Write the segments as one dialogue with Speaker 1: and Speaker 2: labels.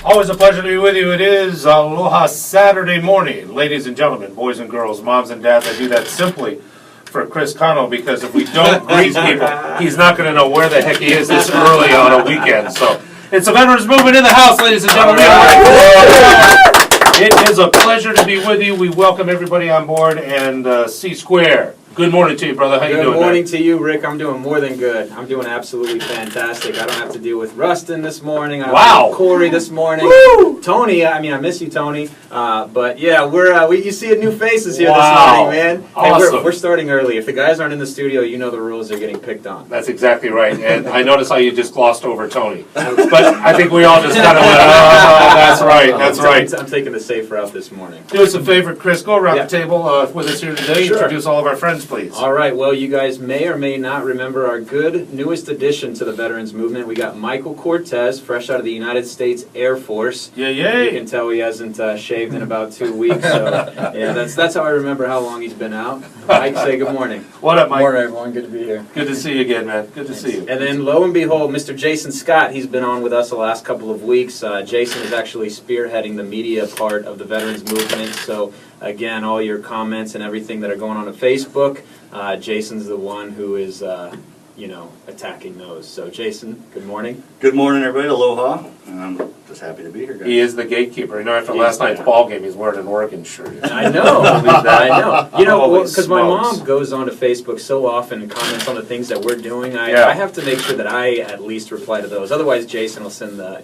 Speaker 1: Always a pleasure to be with you. It is Aloha Saturday morning. Ladies and gentlemen, boys and girls, moms and dads, I do that simply for Chris Cano because if we don't greet people, he's not going to know where the heck he is this early on a weekend. So it's a veterans movement in the house, ladies and gentlemen. It is a pleasure to be with you. We welcome everybody on board and C Square. Good morning to you, brother. How you doing?
Speaker 2: Good morning to you, Rick. I'm doing more than good. I'm doing absolutely fantastic. I don't have to deal with Rustin this morning. I don't have to deal with Corey this morning. Woo! Tony, I miss you, Tony. But yeah, you see new faces here this morning, man.
Speaker 1: Awesome.
Speaker 2: Hey, we're starting early. If the guys aren't in the studio, you know the rules are getting picked on.
Speaker 1: That's exactly right. And I noticed how you just glossed over Tony. But I think we all just kind of went, oh, that's right, that's right.
Speaker 2: I'm taking the safe route this morning.
Speaker 1: Do us a favor, Chris. Go around the table with us here today.
Speaker 2: Sure.
Speaker 1: Introduce all of our friends, please.
Speaker 2: All right, well, you guys may or may not remember our good newest addition to the veterans movement. We got Michael Cortez, fresh out of the United States Air Force.
Speaker 1: Yay.
Speaker 2: You can tell he hasn't shaved in about 2 weeks, so yeah, that's how I remember how long he's been out. Mike, say good morning.
Speaker 1: What up, Mike?
Speaker 3: Good morning, everyone. Good to be here.
Speaker 1: Good to see you again, man. Good to see you.
Speaker 2: And then, lo and behold, Mr. Jason Scott, he's been on with us the last couple of weeks. Jason is actually spearheading the media part of the veterans movement, so again, all your comments and everything that are going on Facebook, Jason's the one who is, attacking those. So, Jason, good morning.
Speaker 4: Good morning, everybody. Aloha. And I'm just happy to be here, guys.
Speaker 1: He is the gatekeeper. After last night's ball game, he's wearing an Oregon shirt.
Speaker 2: I know. I know. Because my
Speaker 1: smokes.
Speaker 2: mom goes on to Facebook so often and comments on the things that we're doing. I have to make sure that I at least reply to those. Otherwise, Jason will send the,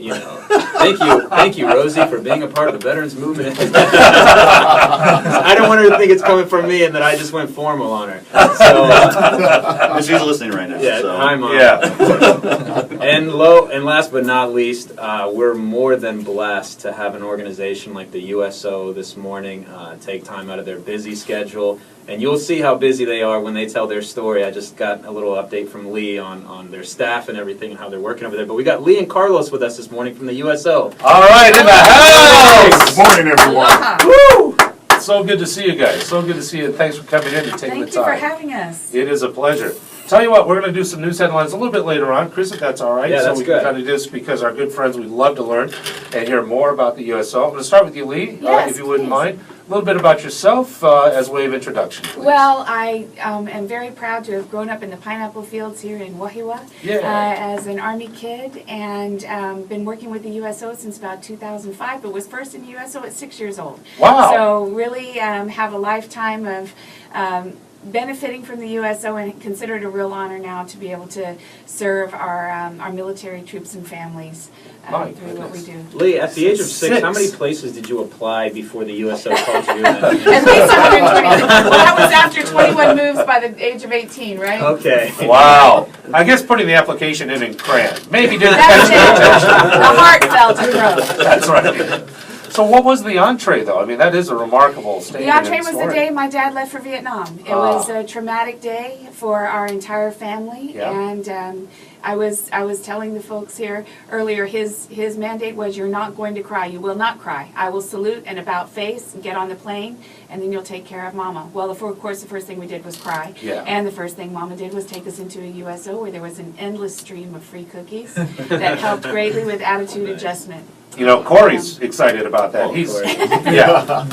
Speaker 2: thank you, Rosie, for being a part of the veterans movement. I don't want her to think it's coming from me and that I just went formal on her. So,
Speaker 4: she's listening right now.
Speaker 2: Yeah,
Speaker 4: so.
Speaker 2: hi, Mom.
Speaker 4: Yeah.
Speaker 2: And last but not least, we're more than blessed to have an organization like the USO this morning take time out of their busy schedule. And you'll see how busy they are when they tell their story. I just got a little update from Lee on their staff and everything and how they're working over there. But we got Lee and Carlos with us this morning from the USO.
Speaker 1: All right, in the house!
Speaker 5: Good morning, everyone.
Speaker 1: Woo! So good to see you guys. So good to see you. Thanks for coming in and taking the time.
Speaker 6: Thank you for having us.
Speaker 1: It is a pleasure. Tell you what, we're going to do some news headlines a little bit later on, Chris, if that's all right.
Speaker 2: Yeah, that's
Speaker 1: so we
Speaker 2: good.
Speaker 1: can kind of do this because our good friends, we love to learn and hear more about the USO. I'm going to start with you, Lee,
Speaker 6: Yes,
Speaker 1: if you wouldn't
Speaker 6: please.
Speaker 1: mind. A little bit about yourself as a way of introduction, please.
Speaker 6: Well, I am very proud to have grown up in the pineapple fields here in Wahiawa as an Army kid and been working with the USO since about 2005, but was first in the USO at 6 years old.
Speaker 1: Wow.
Speaker 6: So really have a lifetime of benefiting from the USO and consider it a real honor now to be able to serve our military troops and families through what we do.
Speaker 2: Lee, at the age of 6, how many places did you apply before the USO called you in?
Speaker 6: At least 120. Well, that was after 21 moves by the age of 18, right?
Speaker 2: Okay.
Speaker 1: Wow. I guess putting the application in crayon. Maybe didn't
Speaker 6: That's
Speaker 1: catch
Speaker 6: it.
Speaker 1: the
Speaker 6: The heart fell to growth.
Speaker 1: That's right. So what was the entree, though? I mean, that is a remarkable statement.
Speaker 6: The entree
Speaker 1: and
Speaker 6: was
Speaker 1: story.
Speaker 6: the day my dad left for Vietnam. It was a traumatic day for our entire family, and I was telling the folks here earlier. His mandate was, "You're not going to cry. You will not cry. I will salute and about face and get on the plane, and then you'll take care of Mama." Well, of course, the first thing we did was cry, and the first thing Mama did was take us into a USO where there was an endless stream of free cookies that helped greatly with attitude adjustment.
Speaker 1: Corey's excited about that. He's
Speaker 2: Corey.
Speaker 1: yeah.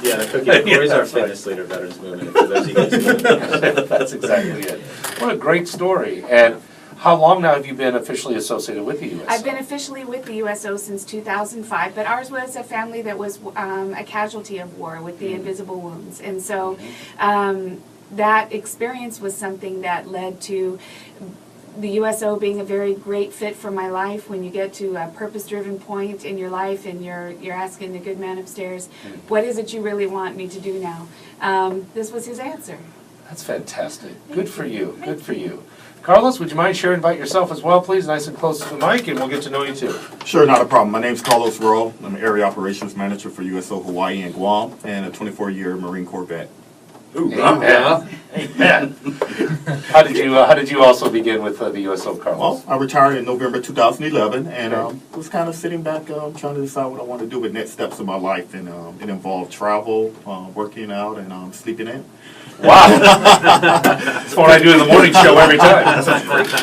Speaker 2: Yeah, the cookie. Corey's our fitness leader, veterans movement. For those of you guys who don't know.
Speaker 1: That's exactly it. What a great story. And how long now have you been officially associated with the USO?
Speaker 6: I've been officially with the USO since 2005, but ours was a family that was a casualty of war with the invisible wounds. And so that experience was something that led to the USO being a very great fit for my life. When you get to a purpose-driven point in your life and you're asking the good man upstairs, what is it you really want me to do now? This was his answer.
Speaker 1: That's fantastic. Good for you. Good for you. Carlos, would you mind sharing about yourself as well, please? Nice and close to the mic, and we'll get to know you too.
Speaker 5: Sure, not a problem. My name's Carlos Rowe. I'm Area Operations Manager for USO Hawaii and Guam, and a 24-year Marine Corps vet.
Speaker 1: Ooh, Amen. Amen. How did you also begin with the USO, Carlos?
Speaker 5: Well, I retired in November 2011, and was kind of sitting back trying to decide what I want to do with next steps in my life, and it involved travel, working out, and sleeping in.
Speaker 1: Wow. That's what I do in the morning show every time.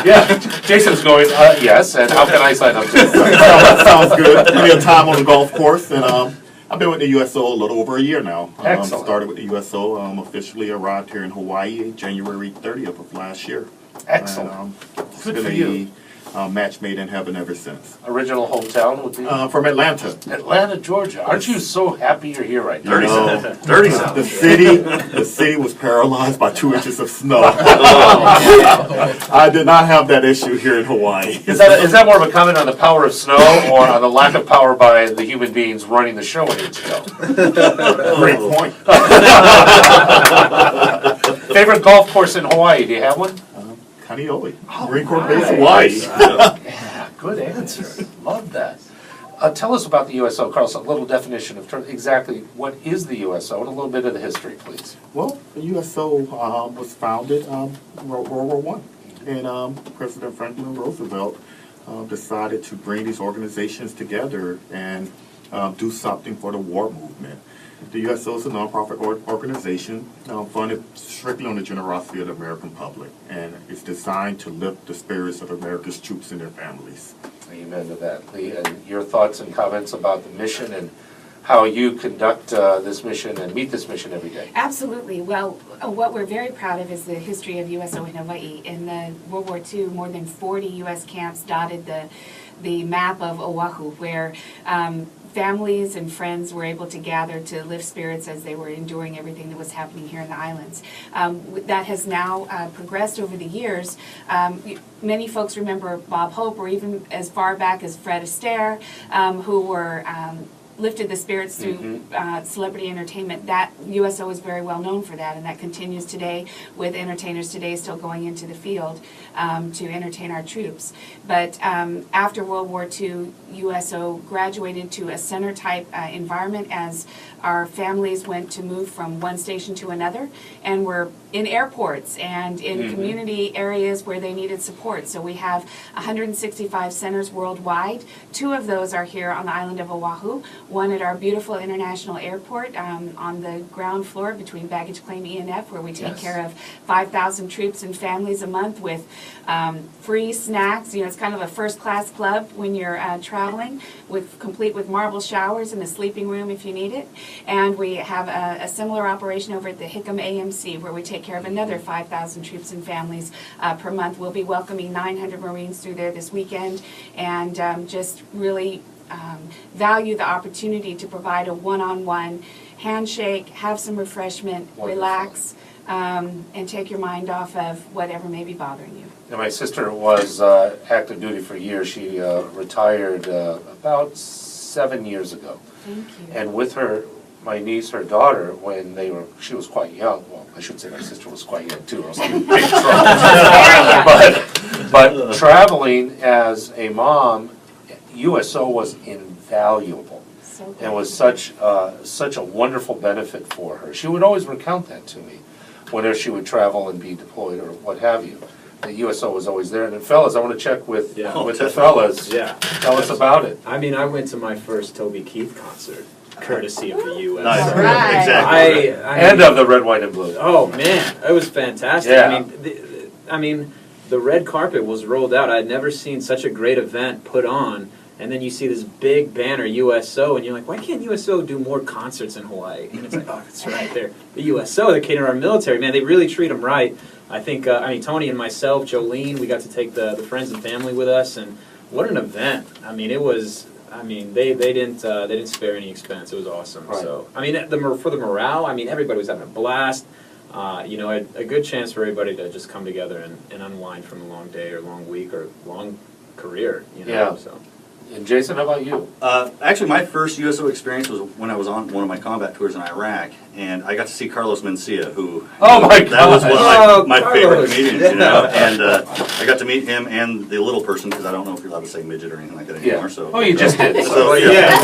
Speaker 1: Yeah, Jason's going, yes, and how can I sign up to it?
Speaker 5: That sounds good. Plenty of time on the golf course, and I've been with the USO a little over a year now.
Speaker 1: Excellent.
Speaker 5: Started with the USO, officially arrived here in Hawaii January 30th of last year.
Speaker 1: Excellent.
Speaker 5: And, it's
Speaker 1: Good
Speaker 5: been
Speaker 1: for you.
Speaker 5: a match made in heaven ever since.
Speaker 1: Original hometown would be?
Speaker 5: From Atlanta.
Speaker 1: Atlanta, Georgia. Aren't you so happy you're here right now?
Speaker 5: You know,
Speaker 4: Dirty
Speaker 5: the
Speaker 4: South.
Speaker 5: city was paralyzed by 2 inches of snow. I did not have that issue here in Hawaii.
Speaker 1: Is that more of a comment on the power of snow or on the lack of power by the human beings running the show in ago?
Speaker 5: Great point.
Speaker 1: Favorite golf course in Hawaii? Do you have one?
Speaker 5: Kaneohe, Marine Corps Base, Hawaii.
Speaker 1: Yeah, good answer. Love that. Tell us about the USO, Carlos, a little definition of exactly what is the USO and a little bit of the history, please.
Speaker 5: Well, the USO was founded World War I, and President Franklin Roosevelt decided to bring these organizations together and do something for the war movement. The USO is a nonprofit organization funded strictly on the generosity of the American public, and it's designed to lift the spirits of America's troops and their families.
Speaker 1: Amen to that. Lee, and your thoughts and comments about the mission and how you conduct this mission and meet this mission every day.
Speaker 6: Absolutely. Well, what we're very proud of is the history of USO in Hawaii. In the World War II, more than 40 U.S. camps dotted the map of Oahu, where families and friends were able to gather to lift spirits as they were enduring everything that was happening here in the islands. That has now progressed over the years. Many folks remember Bob Hope, or even as far back as Fred Astaire, who were lifted the spirits through celebrity entertainment. That USO is very well known for that, and that continues today with entertainers today still going into the field to entertain our troops. But after World War II, USO graduated to a center-type environment as our families went to move from one station to another, and were in airports and in community areas where they needed support. So we have 165 centers worldwide. 2 of those are here on the island of Oahu, one at our beautiful international airport on the ground floor between baggage claim E&F, where we take care of 5,000 troops and families a month with free snacks. You know, it's kind of a first-class club when you're traveling, complete with marble showers and a sleeping room if you need it. And we have a similar operation over at the Hickam AMC, where we take care of another 5,000 troops and families per month. We'll be welcoming 900 Marines through there this weekend, and just really value the opportunity to provide a one-on-one handshake, have some refreshment, relax, and take your mind off of whatever may be bothering you.
Speaker 1: And my sister was active duty for years. She retired about 7 years ago.
Speaker 6: Thank you.
Speaker 1: And with her, my niece, her daughter, when she was quite young. Well, I should say my sister was quite young too, or else I'm in big trouble. But traveling as a mom, USO was invaluable,
Speaker 6: So
Speaker 1: and was such a wonderful benefit for her. She would always recount that to me, whenever she would travel and be deployed or what have you. The USO was always there. And then, fellas, I want to check with the fellas.
Speaker 2: Yeah.
Speaker 1: Tell us about it.
Speaker 2: I mean, I went to my first Toby Keith concert, courtesy of the U.S.
Speaker 4: Nice.
Speaker 6: All right.
Speaker 4: Exactly.
Speaker 1: And of the red, white, and blue.
Speaker 2: Oh man, it was fantastic.
Speaker 1: Yeah.
Speaker 2: I mean, the red carpet was rolled out. I'd never seen such a great event put on. And then you see this big banner, USO, and you're like, why can't USO do more concerts in Hawaii? And it's like, oh, that's right there. The USO, they're catering our military. Man, they really treat them right. I think, Tony and myself, Jolene, we got to take the friends and family with us, and what an event. I mean, it was, they didn't spare any expense. It was awesome.
Speaker 1: Right.
Speaker 2: So, for the morale, everybody was having a blast. A good chance for everybody to just come together and unwind from a long day or long week or long career,
Speaker 1: Yeah.
Speaker 2: So.
Speaker 1: And Jason, how about you?
Speaker 4: Actually, my first USO experience was when I was on one of my combat tours in Iraq, and I got to see Carlos Mencia, who
Speaker 1: Oh my
Speaker 4: that was one of my favorite
Speaker 2: Carlos.
Speaker 4: comedians, and I got to meet him and the little person, because I don't know if you're allowed to say midget or anything like that anymore. So
Speaker 1: Oh, you just did.
Speaker 4: So,
Speaker 1: I
Speaker 4: yeah.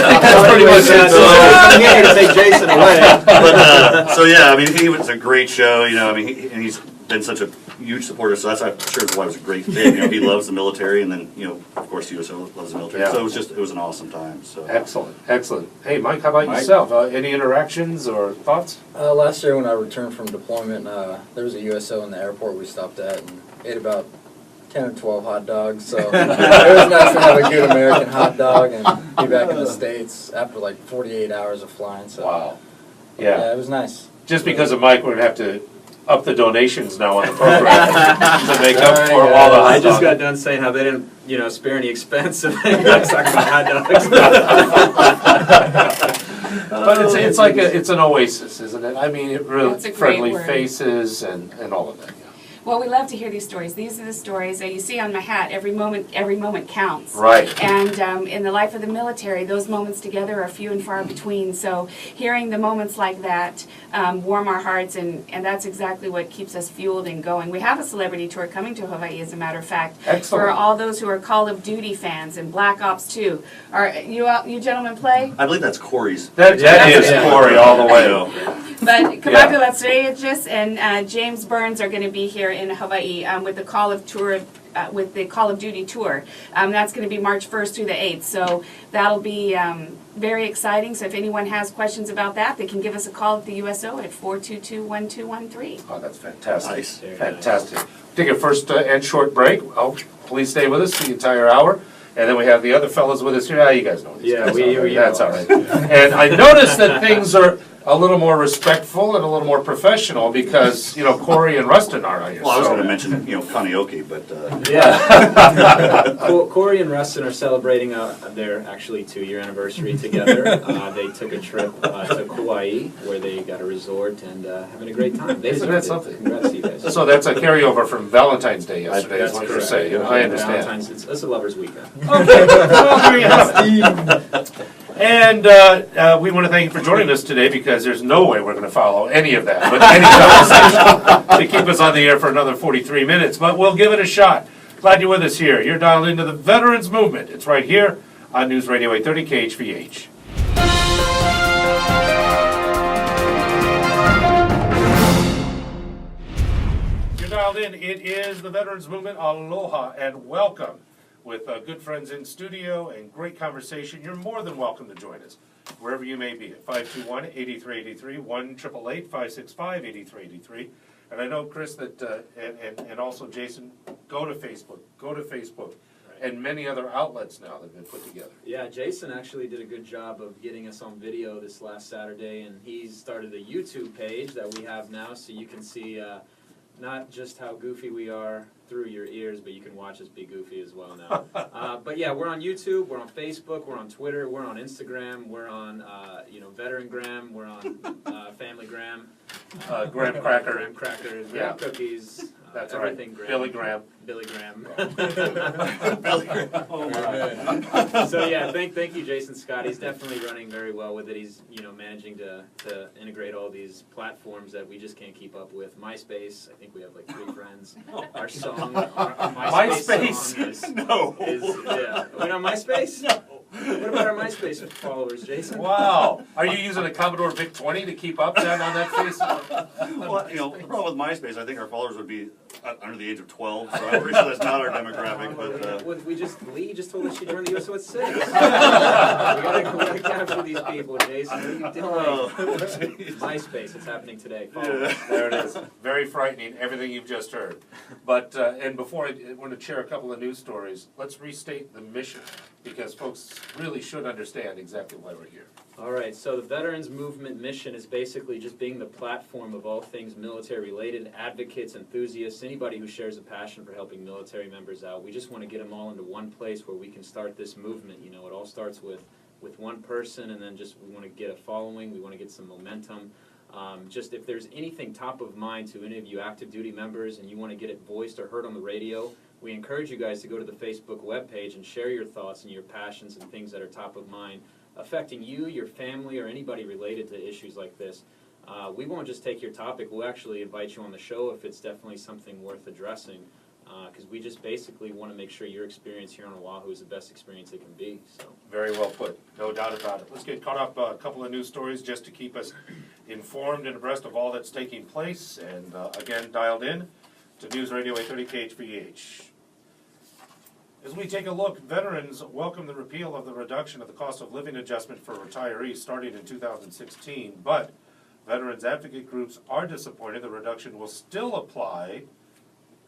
Speaker 1: think that's pretty much it.
Speaker 2: I'm here to take Jason away.
Speaker 4: But he was a great show, and he's been such a huge supporter, so I'm sure why it was a great fit. You know, he loves the military, and then, you know, of course, USO loves the military.
Speaker 1: Yeah.
Speaker 4: So it was an awesome time, so.
Speaker 1: Excellent, excellent. Hey, Mike, how about
Speaker 3: Mike?
Speaker 1: yourself? Any interactions or thoughts?
Speaker 3: Last year when I returned from deployment, there was a USO in the airport we stopped at and ate about 10 or 12 hot dogs. So it was nice to have a good American hot dog and be back in the States after like 48 hours of flying. So
Speaker 1: Wow.
Speaker 3: yeah,
Speaker 1: Yeah.
Speaker 3: it was nice.
Speaker 1: Just because of Mike, we're gonna have to up the donations now on the program to make up for all the
Speaker 2: I
Speaker 1: hot
Speaker 2: just got
Speaker 1: dogs.
Speaker 2: done saying how they didn't, spare any expense, and then you guys talking about hot dogs.
Speaker 1: But it's like it's an oasis, isn't it? I mean, it really
Speaker 6: That's a great
Speaker 1: friendly
Speaker 6: word.
Speaker 1: faces and all of that. Yeah.
Speaker 6: Well, we love to hear these stories. These are the stories that you see on my hat. Every moment counts.
Speaker 1: Right.
Speaker 6: And in the life of the military, those moments together are few and far between. So hearing the moments like that warm our hearts, and that's exactly what keeps us fueled and going. We have a celebrity tour coming to Hawaii, as a matter of fact.
Speaker 1: Excellent.
Speaker 6: For all those who are Call of Duty fans and Black Ops 2. Are you gentlemen play?
Speaker 4: I believe that's Corey's.
Speaker 1: That is
Speaker 2: Yeah.
Speaker 1: Corey all the way.
Speaker 6: But Kamaka Latsuyagis and James Burns are going to be here in Hawaii with the Call of Duty tour. That's going to be March 1st through the 8th. So that'll be very exciting. So if anyone has questions about that, they can give us a call at the USO at 422-1213.
Speaker 1: Oh, that's fantastic.
Speaker 4: Nice.
Speaker 2: Very
Speaker 1: Fantastic. Take a first and short break. Oh, please stay with us the entire hour. And then we have the other fellows with us here. Ah, you guys know these
Speaker 2: Yeah,
Speaker 1: guys.
Speaker 2: we
Speaker 1: already.
Speaker 2: know.
Speaker 1: That's all right. And I noticed that things are a little more respectful and a little more professional because, Corey and Rustin aren't here.
Speaker 4: Well, I was
Speaker 1: so-
Speaker 4: going to mention, Kaneoke, but
Speaker 2: Yeah. Corey and Rustin are celebrating their actually 2-year anniversary together. They took a trip to Kauai where they got a resort and having a great time. They
Speaker 1: Isn't
Speaker 2: deserved
Speaker 1: that
Speaker 2: it.
Speaker 1: something?
Speaker 2: Congrats to you guys.
Speaker 1: So that's a carryover from Valentine's Day yesterday, is
Speaker 2: That's
Speaker 1: what you're
Speaker 2: correct.
Speaker 1: saying. I understand.
Speaker 2: Valentine's, it's a lover's weekend.
Speaker 1: Okay, well, there you have it. And we want to thank you for joining us today because there's no way we're going to follow any of that, but any conversation to keep us on the air for another 43 minutes. But we'll give it a shot. Glad you're with us here. You're dialed into the Veterans Movement. It's right here on News Radio 830 KHVH. You're dialed in. It is the Veterans Movement. Aloha and welcome. With good friends in studio and great conversation, you're more than welcome to join us, wherever you may be, at 521-8383, 1-888-565-8383. And I know, Chris, that, and also Jason, go to Facebook, and many other outlets now that have been put together.
Speaker 2: Yeah, Jason actually did a good job of getting us on video this last Saturday, and he's started a YouTube page that we have now, so you can see not just how goofy we are through your ears, but you can watch us be goofy as well now. But yeah, we're on YouTube, we're on Facebook, we're on Twitter, we're on Instagram, we're on Veterangram, we're on Familygram,
Speaker 1: Graham Cracker.
Speaker 2: Graham Crackers,
Speaker 1: Yeah.
Speaker 2: Graham Cookies,
Speaker 1: That's
Speaker 2: everything
Speaker 1: right.
Speaker 2: Graham.
Speaker 1: Billy Graham.
Speaker 2: So yeah, thank you, Jason Scott. He's definitely running very well with it. He's managing to integrate all these platforms that we just can't keep up with. MySpace, I think we have like 3 friends. Our song, our MySpace song is yeah. We're on MySpace? No. What about our MySpace followers, Jason?
Speaker 1: Wow. Are you using a Commodore VIC-20 to keep up then on that Facebook?
Speaker 4: well, the problem with MySpace, I think our followers would be under the age of 12, so I'm pretty sure that's not our demographic. But
Speaker 2: Lee just told us she joined the USO at 6. We gotta capture these people, Jason. What are you doing? MySpace, it's happening today. Follow us.
Speaker 1: There it is. Very frightening, everything you've just heard. But, and before I want to share a couple of news stories, let's restate the mission, because folks really should understand exactly why we're here.
Speaker 2: All right, so the Veterans Movement mission is basically just being the platform of all things military-related, advocates, enthusiasts, anybody who shares a passion for helping military members out. We just want to get them all into one place where we can start this movement. It all starts with one person, and then just we want to get a following, we want to get some momentum. Just if there's anything top of mind to any of you active duty members and you want to get it voiced or heard on the radio, we encourage you guys to go to the Facebook webpage and share your thoughts and your passions and things that are top of mind affecting you, your family, or anybody related to issues like this. We won't just take your topic, we'll actually invite you on the show if it's definitely something worth addressing, because we just basically want to make sure your experience here on Oahu is the best experience it can be. So.
Speaker 1: Very well put, no doubt about it. Let's get caught up a couple of news stories just to keep us informed and abreast of all that's taking place. And again, dialed in to News Radio 830 KHVH. As we take a look, veterans welcome the repeal of the reduction of the cost of living adjustment for retirees starting in 2016, but veterans advocate groups are disappointed the reduction will still apply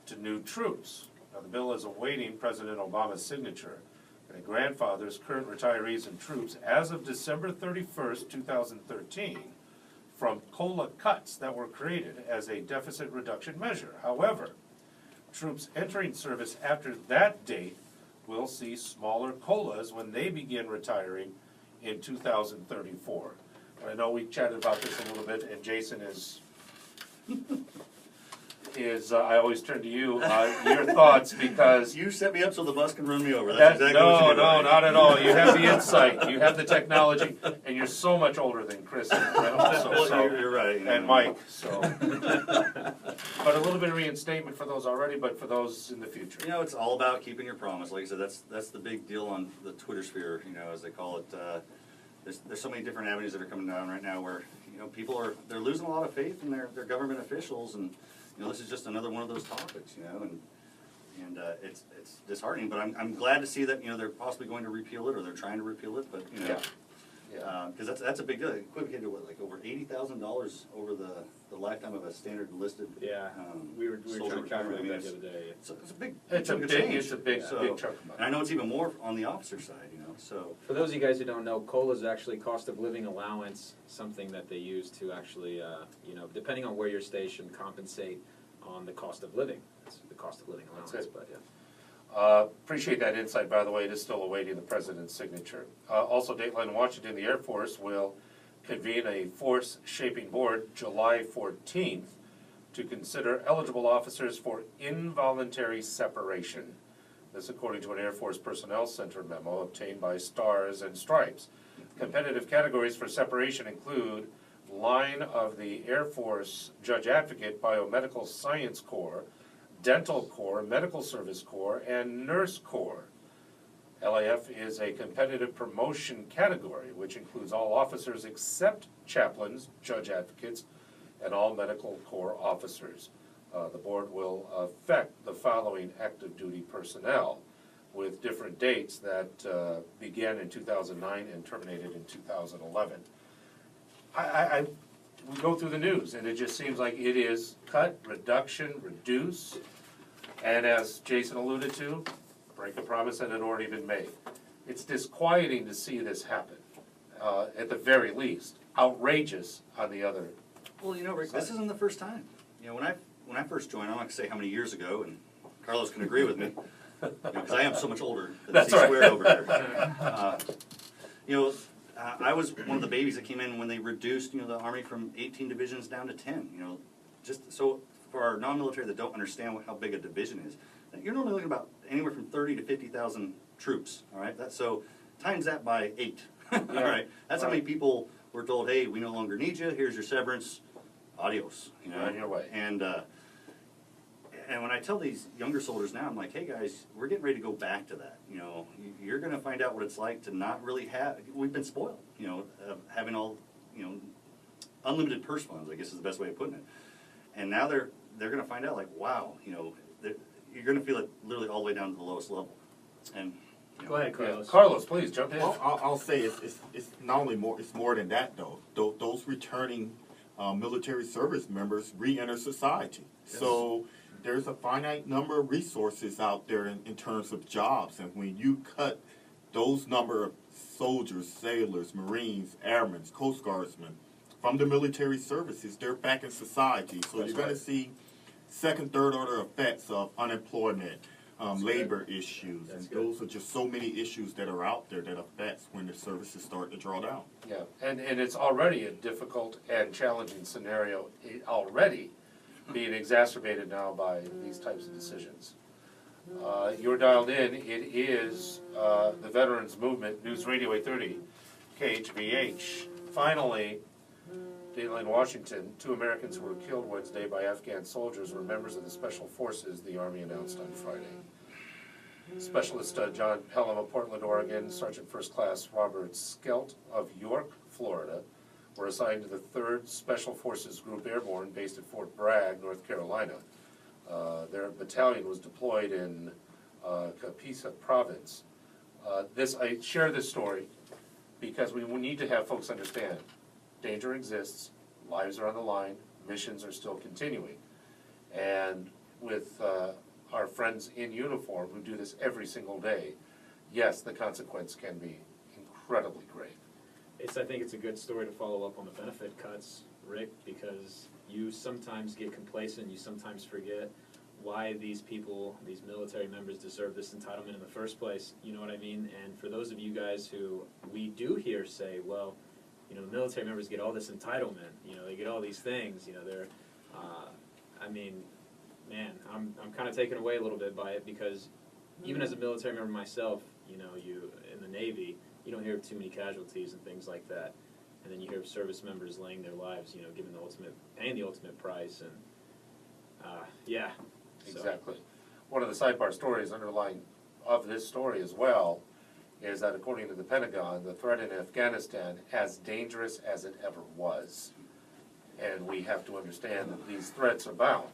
Speaker 1: to new troops. Now, the bill is awaiting President Obama's signature, and it grandfathers current retirees and troops as of December 31st, 2013, from COLA cuts that were created as a deficit reduction measure. However, troops entering service after that date will see smaller COLAs when they begin retiring in 2034. And I know we chatted about this a little bit, and Jason is I always turn to you, your thoughts, because
Speaker 4: You set me up so the bus can run me over. That's exactly what you did.
Speaker 1: no, not at all. You have the insight, you have the technology, and you're so much older than Chris and also,
Speaker 4: Well, you're right.
Speaker 1: and Mike, so. But a little bit of reinstatement for those already, but for those in the future.
Speaker 4: You know, it's all about keeping your promise. Like I said, that's the big deal on the Twitter sphere, you know, as they call it. There's so many different avenues that are coming down right now where, you know, they're losing a lot of faith in their government officials, and, you know, this is just another one of those topics, you know, and it's disheartening. But I'm glad to see that, you know, they're possibly going to repeal it, or they're trying to repeal it, but, you know.
Speaker 1: Yeah.
Speaker 4: Because that's a big deal. Equivocated to what, like over $80,000 over the lifetime of a standard enlisted.
Speaker 2: We were
Speaker 4: soldier
Speaker 2: trying to calculate
Speaker 4: retirement.
Speaker 2: that the other day.
Speaker 4: It's a big.
Speaker 1: It's a
Speaker 4: chunk of
Speaker 1: big,
Speaker 4: change.
Speaker 1: it's a big,
Speaker 4: So-
Speaker 1: big chunk of money.
Speaker 4: And I know it's even more on the officer side, you know. So
Speaker 2: For those of you guys who don't know, COLA is actually cost of living allowance, something that they use to actually, you know, depending on where you're stationed, compensate on the cost of living. It's the cost of living allowance,
Speaker 1: That's it.
Speaker 2: but yeah.
Speaker 1: Appreciate that insight, by the way. It is still awaiting the president's signature. Also, Dateline Washington, the Air Force will convene a force shaping board July 14th to consider eligible officers for involuntary separation. This according to an Air Force Personnel Center memo obtained by Stars and Stripes. Competitive categories for separation include line of the Air Force Judge Advocate Biomedical Science Corps, Dental Corps, Medical Service Corps, and Nurse Corps. LAF is a competitive promotion category, which includes all officers except chaplains, judge advocates, and all medical corps officers. The board will affect the following active duty personnel with different dates that began in 2009 and terminated in 2011. We go through the news, and it just seems like it is cut, reduction, reduce, and as Jason alluded to, break a promise that had already been made. It's disquieting to see this happen, at the very least. Outrageous on the other.
Speaker 4: well, you know, Rick, this isn't the first time. You know, when I first joined, I'm not gonna say how many years ago, and Carlos can agree with me, because I am so much older than
Speaker 1: That's
Speaker 4: C
Speaker 1: right.
Speaker 4: squared over here. You know, I was one of the babies that came in when they reduced, you know, the Army from 18 divisions down to 10. You know, just so for our non-military that don't understand how big a division is, you're normally looking about anywhere from 30 to 50,000 troops. All right, so times that by 8. All right, that's how many people were told, hey, we no longer need you. Here's your severance. Adios. You know,
Speaker 1: On your way.
Speaker 4: And when I tell these younger soldiers now, I'm like, hey guys, we're getting ready to go back to that. You know, you're going to find out what it's like to not really have. We've been spoiled. You know, having all, you know, unlimited purse funds, I guess is the best way of putting it. And now they're going to find out, like, wow, you know, you're going to feel it literally all the way down to the lowest level. And you know,
Speaker 2: Go ahead,
Speaker 1: Yeah.
Speaker 2: Carlos.
Speaker 1: Carlos, please jump in.
Speaker 5: I'll say it's not only more, it's more than that though. Those returning military service members re-enter society. So there's a finite number of resources out there in terms of jobs, and when you cut those number of soldiers, sailors, Marines, airmen, Coast Guardsmen from the military services, they're back in society. So
Speaker 1: That's
Speaker 5: you're going
Speaker 1: right.
Speaker 5: to see second, third order effects of unemployment, labor issues,
Speaker 2: That's
Speaker 5: and
Speaker 2: good.
Speaker 5: those are just so many issues that are out there that affects when the services start to draw down.
Speaker 1: Yeah, and it's already a difficult and challenging scenario, already being exacerbated now by these types of decisions. You're dialed in, it is the Veterans Movement, News Radio 830, KHVH. Finally, Dateline Washington, 2 Americans who were killed Wednesday by Afghan soldiers were members of the Special Forces, the Army announced on Friday. Specialist John Pelham of Portland, Oregon, Sergeant First Class Robert Skelt of York, Florida, were assigned to the 3rd Special Forces Group Airborne based at Fort Bragg, North Carolina. Their battalion was deployed in Capisa province. I share this story because we need to have folks understand danger exists, lives are on the line, missions are still continuing. And with our friends in uniform who do this every single day, yes, the consequence can be incredibly grave.
Speaker 2: I think it's a good story to follow up on the benefit cuts, Rick, because you sometimes get complacent, you sometimes forget why these people, these military members deserve this entitlement in the first place, you know what I mean? And for those of you guys who we do hear say, well, the military members get all this entitlement, they get all these things, they're, man, I'm kind of taken away a little bit by it because even as a military member myself, you in the Navy, you don't hear too many casualties and things like that. And then you hear service members laying their lives, paying the ultimate price, and yeah.
Speaker 1: Exactly. One of the sidebar stories underlying of this story as well is that according to the Pentagon, the threat in Afghanistan as dangerous as it ever was. And we have to understand that these threats abound.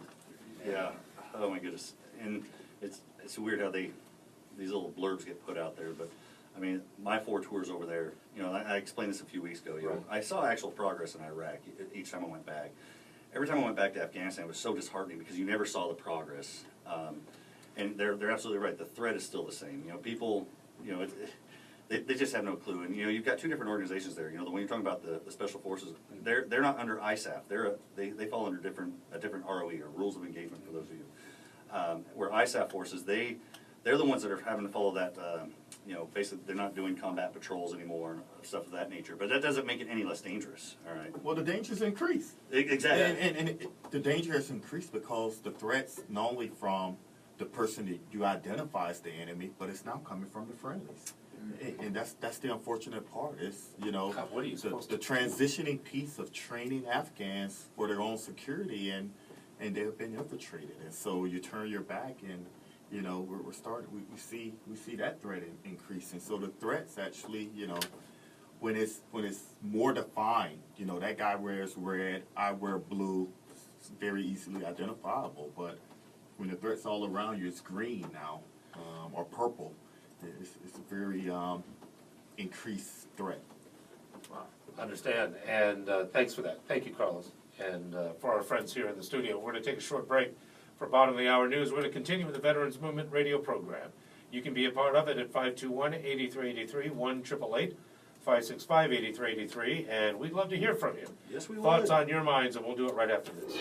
Speaker 4: Yeah. Oh my goodness. And it's weird how these little blurbs get put out there, but I mean, my 4 tours over there, I explained this a few weeks ago,
Speaker 1: Right.
Speaker 4: I saw actual progress in Iraq each time I went back. Every time I went back to Afghanistan, it was so disheartening because you never saw the progress. And they're absolutely right. The threat is still the same. People, they just have no clue. And you've got 2 different organizations there. When you're talking about the special forces, they're not under ISAF. They fall under a different ROE, or rules of engagement, for those of you. Where ISAF forces, they're the ones that are having to follow that. Basically they're not doing combat patrols anymore and stuff of that nature. But that doesn't make it any less dangerous. All right.
Speaker 5: Well, the danger's increased.
Speaker 4: Exactly.
Speaker 5: And the danger has increased because the threats not only from the person that you identify as the enemy, but it's now coming from the friendlies. And that's the unfortunate part. Is
Speaker 1: God, what are you supposed
Speaker 5: the transitioning piece of training Afghans for their own security, and they have been infiltrated, and so you turn your back, and we're starting. We see that threat increasing. So the threats actually, when it's more defined, that guy wears red, I wear blue, it's very easily identifiable. But when the threat's all around you, it's green now, or purple. It's a very increased threat.
Speaker 1: Wow. Understand, and thanks for that. Thank you, Carlos. And for our friends here in the studio, we're going to take a short break for bottom of the hour news. We're going to continue with the Veterans Movement radio program. You can be a part of it at 521-8383, 1-888-565-8383, and we'd love to hear from you.
Speaker 4: Yes, we would.
Speaker 1: Thoughts on your minds, and we'll do it right after this.